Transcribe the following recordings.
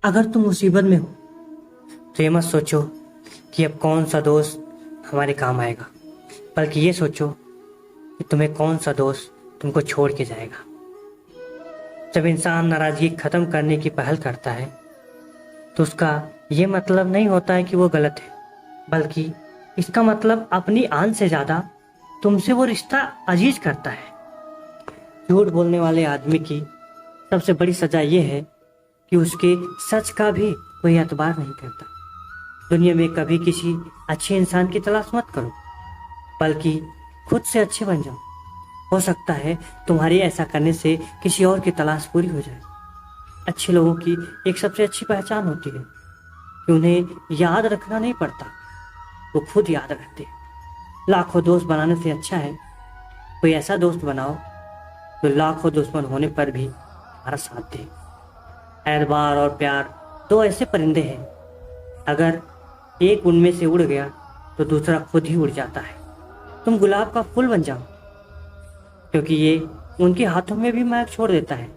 अगर तुम मुसीबत में हो तो ये मत सोचो कि अब कौन सा दोस्त हमारे काम आएगा, बल्कि ये सोचो कि तुम्हें कौन सा दोस्त तुमको छोड़ के जाएगा। जब इंसान नाराजगी खत्म करने की पहल करता है तो उसका ये मतलब नहीं होता है कि वो गलत है, बल्कि इसका मतलब अपनी आन से ज्यादा तुमसे वो रिश्ता अजीज करता है। झूठ बोलने वाले आदमी की सबसे बड़ी सजा ये है कि उसके सच का भी कोई एतबार नहीं करता। दुनिया में कभी किसी अच्छे इंसान की तलाश मत करो, बल्कि खुद से अच्छे बन जाओ। हो सकता है तुम्हारी ऐसा करने से किसी और की तलाश पूरी हो जाए। अच्छे लोगों की एक सबसे अच्छी पहचान होती है कि उन्हें याद रखना नहीं पड़ता, वो खुद याद रखते हैं। लाखों दोस्त बनाने से अच्छा है कोई ऐसा दोस्त बनाओ जो लाखों दुश्मन होने पर भी हमारा साथ दे। एतबार और प्यार दो ऐसे परिंदे हैं, अगर एक उनमें से उड़ गया तो दूसरा खुद ही उड़ जाता है। तुम गुलाब का फूल बन जाओ, क्योंकि ये उनके हाथों में भी महक छोड़ देता है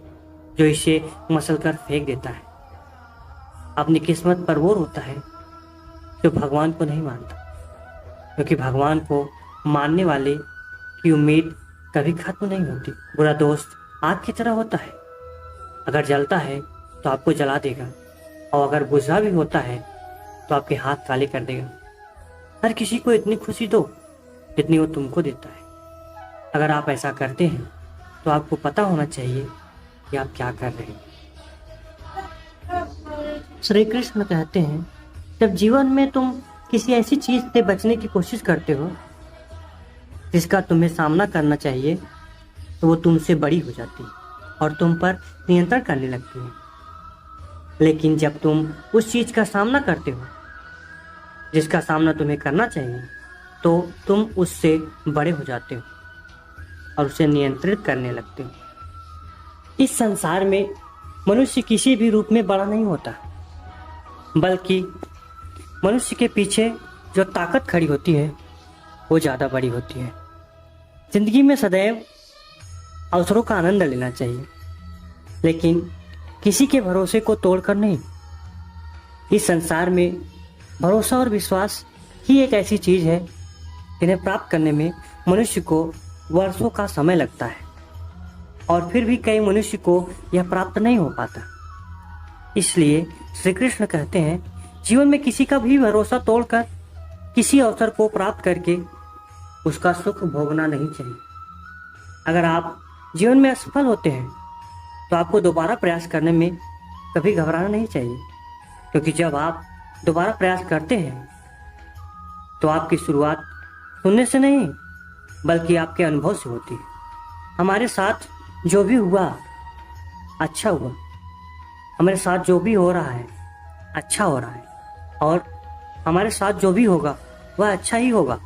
जो इसे मसल कर फेंक देता है। अपनी किस्मत पर वो रोता है जो भगवान को नहीं मानता, क्योंकि भगवान को मानने वाले की उम्मीद कभी खत्म नहीं होती। बुरा दोस्त आग की तरह होता है, अगर जलता है तो आपको जला देगा, और अगर बुझा भी होता है तो आपके हाथ काले कर देगा। हर किसी को इतनी खुशी दो जितनी वो तुमको देता है। अगर आप ऐसा करते हैं तो आपको पता होना चाहिए कि आप क्या कर रहे हैं। श्री कृष्ण कहते हैं, जब जीवन में तुम किसी ऐसी चीज से बचने की कोशिश करते हो जिसका तुम्हें सामना करना चाहिए, तो वो तुमसे बड़ी हो जाती है और तुम पर नियंत्रण करने लगती है। लेकिन जब तुम उस चीज का सामना करते हो जिसका सामना तुम्हें करना चाहिए, तो तुम उससे बड़े हो जाते हो और उसे नियंत्रित करने लगते हो। इस संसार में मनुष्य किसी भी रूप में बड़ा नहीं होता, बल्कि मनुष्य के पीछे जो ताकत खड़ी होती है वो ज़्यादा बड़ी होती है। जिंदगी में सदैव अवसरों का आनंद लेना चाहिए, लेकिन किसी के भरोसे को तोड़कर नहीं। इस संसार में भरोसा और विश्वास ही एक ऐसी चीज है जिन्हें प्राप्त करने में मनुष्य को वर्षों का समय लगता है, और फिर भी कई मनुष्य को यह प्राप्त नहीं हो पाता। इसलिए श्री कृष्ण कहते हैं, जीवन में किसी का भी भरोसा तोड़कर किसी अवसर को प्राप्त करके उसका सुख भोगना नहीं चाहिए। अगर आप जीवन में असफल होते हैं तो आपको दोबारा प्रयास करने में कभी घबराना नहीं चाहिए, क्योंकि जब आप दोबारा प्रयास करते हैं तो आपकी शुरुआत सुनने से नहीं बल्कि आपके अनुभव से होती है। हमारे साथ जो भी हुआ अच्छा हुआ, हमारे साथ जो भी हो रहा है अच्छा हो रहा है, और हमारे साथ जो भी होगा वह अच्छा ही होगा।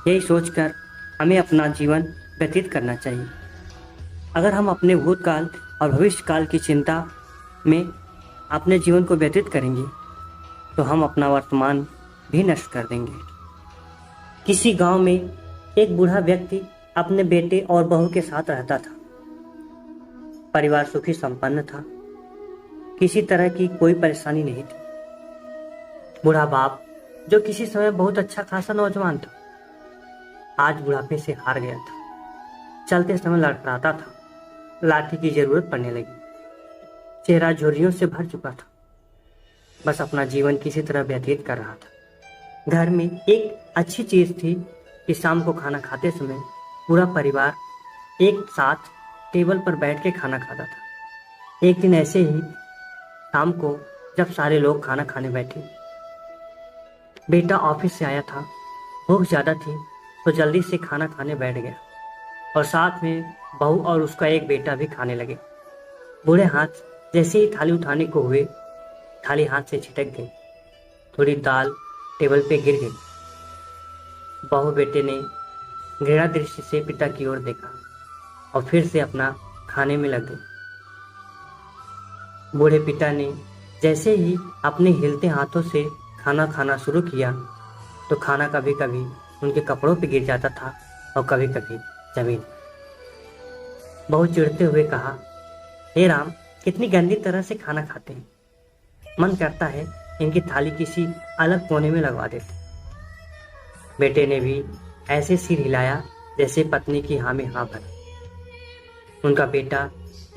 यही सोचकर हमें अपना जीवन व्यतीत करना चाहिए। अगर हम अपने भूतकाल और भविष्यकाल की चिंता में अपने जीवन को व्यतीत करेंगे तो हम अपना वर्तमान भी नष्ट कर देंगे। किसी गांव में एक बूढ़ा व्यक्ति अपने बेटे और बहू के साथ रहता था। परिवार सुखी संपन्न था, किसी तरह की कोई परेशानी नहीं थी। बूढ़ा बाप, जो किसी समय बहुत अच्छा खासा नौजवान था, आज बुढ़ापे से हार गया था। चलते समय लड़खड़ाता था, लाठी की जरूरत पड़ने लगी, चेहरा झुर्रियों से भर चुका था, बस अपना जीवन किसी तरह व्यतीत कर रहा था। घर में एक अच्छी चीज थी कि शाम को खाना खाते समय पूरा परिवार एक साथ टेबल पर बैठ के खाना खाता था। एक दिन ऐसे ही शाम को जब सारे लोग खाना खाने बैठे, बेटा ऑफिस से आया था, भूख ज्यादा थी तो जल्दी से खाना खाने बैठ गया, और साथ में बहू और उसका एक बेटा भी खाने लगे। बूढ़े हाथ जैसे ही थाली उठाने को हुए, थाली हाथ से छिटक गई, थोड़ी दाल टेबल पे गिर गई। बहू बेटे ने घृणा दृष्टि से पिता की ओर देखा और फिर से अपना खाने में लग गए। बूढ़े पिता ने जैसे ही अपने हिलते हाथों से खाना खाना शुरू किया तो खाना कभी कभी उनके कपड़ों पे गिर जाता था और कभी कभी जमीन। बहू चिढ़ते हुए कहा, हे राम, कितनी गंदी तरह से खाना खाते हैं। मन करता है इनकी थाली किसी अलग कोने में लगवा देते। बेटे ने भी ऐसे सिर हिलाया जैसे पत्नी की हाँ में हाँ भरा। उनका बेटा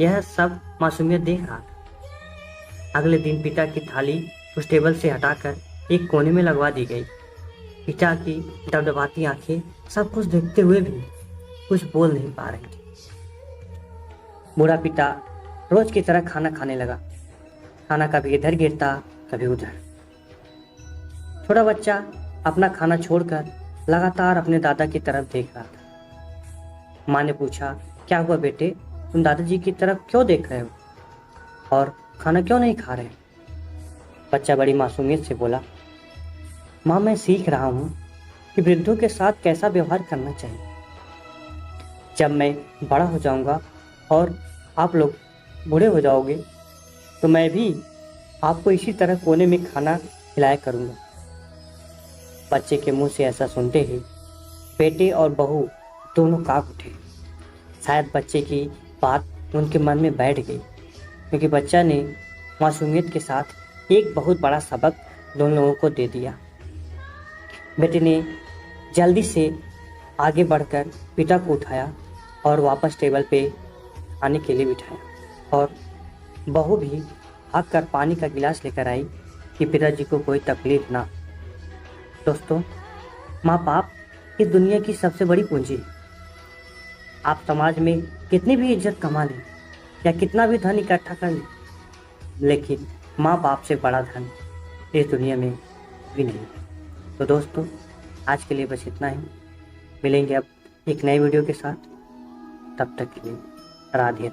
यह सब मासूमियत देख रहा था। अगले दिन पिता की थाली उस टेबल से हटाकर एक कोने में लगवा दी गई। पिता की दबदबाती आंखें सब कुछ देखते हुए भी कुछ बोल नहीं पा रही थी। बूढ़ा पिता रोज की तरह खाना खाने लगा। खाना कभी इधर गिरता कभी उधर। छोटा बच्चा अपना खाना छोड़कर लगातार अपने दादा की तरफ देख रहा था। माँ ने पूछा, क्या हुआ बेटे, तुम दादाजी की तरफ क्यों देख रहे हो और खाना क्यों नहीं खा रहे? बच्चा बड़ी मासूमियत से बोला, माँ मैं सीख रहा हूँ कि वृद्धों के साथ कैसा व्यवहार करना चाहिए। जब मैं बड़ा हो जाऊँगा और आप लोग बूढ़े हो जाओगे तो मैं भी आपको इसी तरह कोने में खाना खिलाया करूँगा। बच्चे के मुंह से ऐसा सुनते ही बेटे और बहू दोनों कांप उठे। शायद बच्चे की बात उनके मन में बैठ गई, क्योंकि बच्चा ने मासूमियत के साथ एक बहुत बड़ा सबक दोनों लोगों को दे दिया। बेटे ने जल्दी से आगे बढ़कर पिता को उठाया और वापस टेबल पे आने के लिए बिठाया, और बहू भी भाग कर पानी का गिलास लेकर आई कि पिताजी को कोई तकलीफ ना। दोस्तों, माँ बाप इस दुनिया की सबसे बड़ी पूंजी है। आप समाज में कितनी भी इज्जत कमा लें या कितना भी धन इकट्ठा कर लें, लेकिन माँ बाप से बड़ा धन इस दुनिया में भी नहीं। तो दोस्तों, आज के लिए बस इतना ही। मिलेंगे अब एक नए वीडियो के साथ। तब तक के लिए राधे।